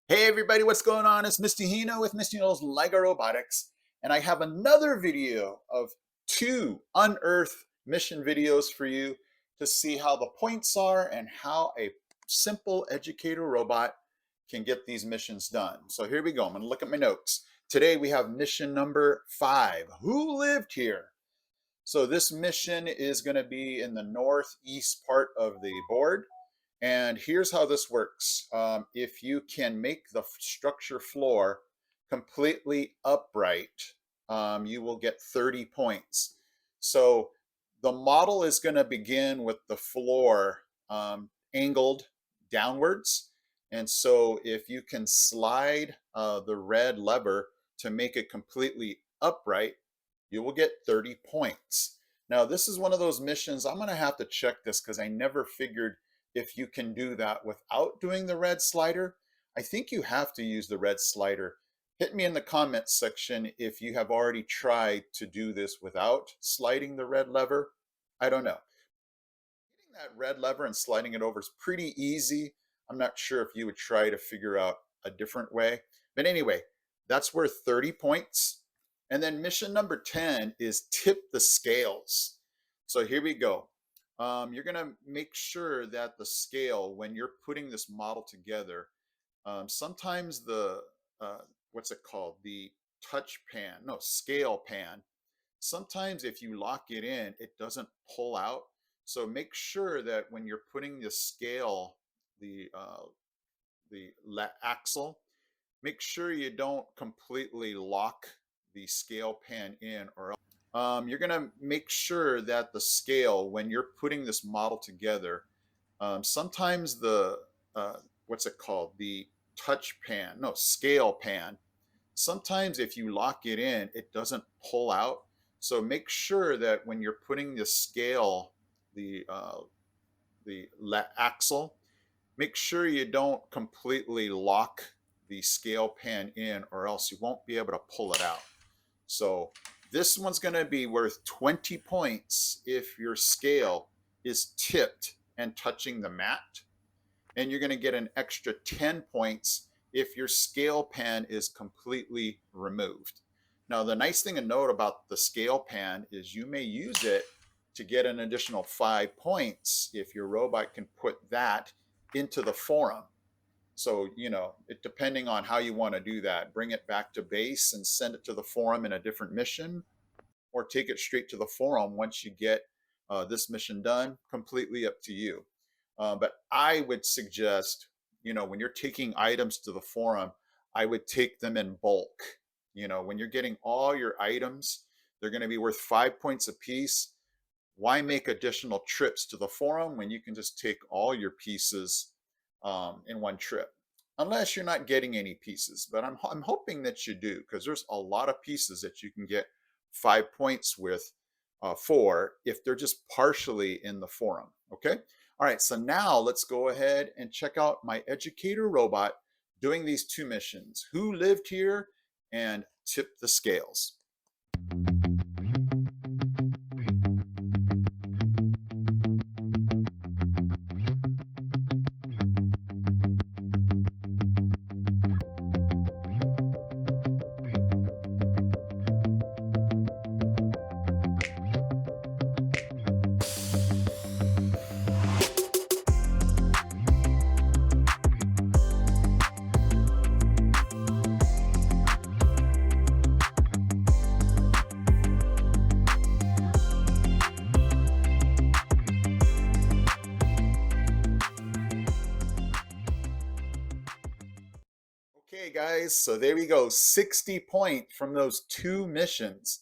Hey everybody, what's going on? It's Mr. Hino with Mr. Hino's LEGORobotics, and I have another video of two Unearthed mission videos for you to see how the points are and how a simple educator robot can get these missions done. So here we go. I'm going to look at my notes. Today we have mission number 5. Who lived here? So this mission is going to be in the northeast part of the board. And here's how this works. If you can make the structure floor completely upright, you will get 30 points. So the model is going to begin with the floor angled downwards. And so if you can slide the red lever to make it completely upright, you will get 30 points. Now, this is one of those missions. I'm going to have to check this because I never figured if you can do that without doing the red slider. I think you have to use the red slider. Hit me in the comments section if you have already tried to do this without sliding the red lever. I don't know. Hitting that red lever and sliding it over is pretty easy. I'm not sure if you would try to figure out a different way. But anyway, that's worth 30 points. And then mission number 10 is tip the scales. So here we go. You're going to make sure that the scale, when you're putting this model together, sometimes the, what's it called? The touch pan, no, scale pan. Sometimes if you lock it in, it doesn't pull out. So make sure that when you're putting the scale, the, axle, make sure you don't completely lock the scale pan in, or you're going to make sure that the scale, when you're putting this model together, sometimes the, what's it called? The touch pan, no, scale pan. Sometimes if you lock it in, it doesn't pull out. So make sure that when you're putting the scale, the, axle, make sure you don't completely lock the scale pan in, or else you won't be able to pull it out. So this one's going to be worth 20 points if your scale is tipped and touching the mat. And you're going to get an extra 10 points if your scale pan is completely removed. Now, the nice thing to note about the scale pan is you may use it to get an additional 5 points if your robot can put that into the forum. So, depending on how you want to do that, bring it back to base and send it to the forum in a different mission, or take it straight to the forum once you get this mission done, completely up to you. But I would suggest, when you're taking items to the forum, I would take them in bulk. When you're getting all your items, they're going to be worth 5 points a piece. Why make additional trips to the forum when you can just take all your pieces in one trip? Unless you're not getting any pieces, but I'm hoping that you do, because there's a lot of pieces that you can get 5 points with for if they're just partially in the forum. Okay. All right. So now let's go ahead and check out my educator robot doing these two missions. Who lived here and tip the scales? Okay, guys, so there we go. 60 points from those two missions.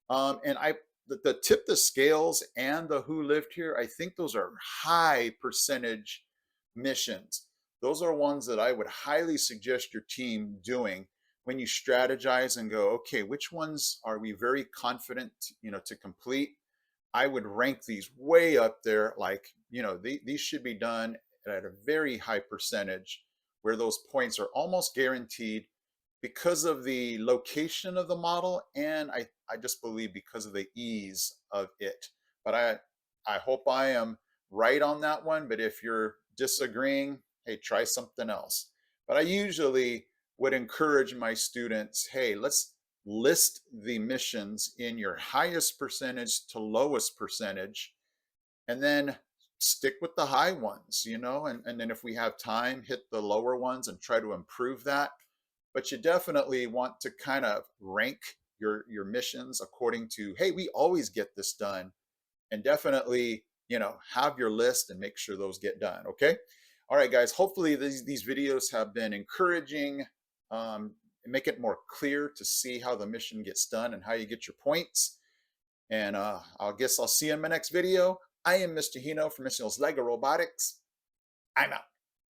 And the tip the scales and the who lived here, I think those are high percentage missions. Those are ones that I would highly suggest your team doing when you strategize and go, okay, which ones are we very confident, to complete? I would rank these way up there. Like, these should be done at a very high percentage where those points are almost guaranteed because of the location of the model, and I just believe because of the ease of it. But I hope I am right on that one. But if you're disagreeing, hey, try something else. But I usually would encourage my students, hey, let's list the missions in your highest percentage to lowest percentage, and then stick with the high ones, and then if we have time, hit the lower ones and try to improve that. But you definitely want to kind of rank your missions according to, hey, we always get this done, and definitely, have your list and make sure those get done. Okay. All right, guys. Hopefully these videos have been encouraging, and make it more clear to see how the mission gets done and how you get your points. And I guess I'll see you in my next video. I am Mr. Hino from Mr. Hino's LEGO Robotics. I'm out.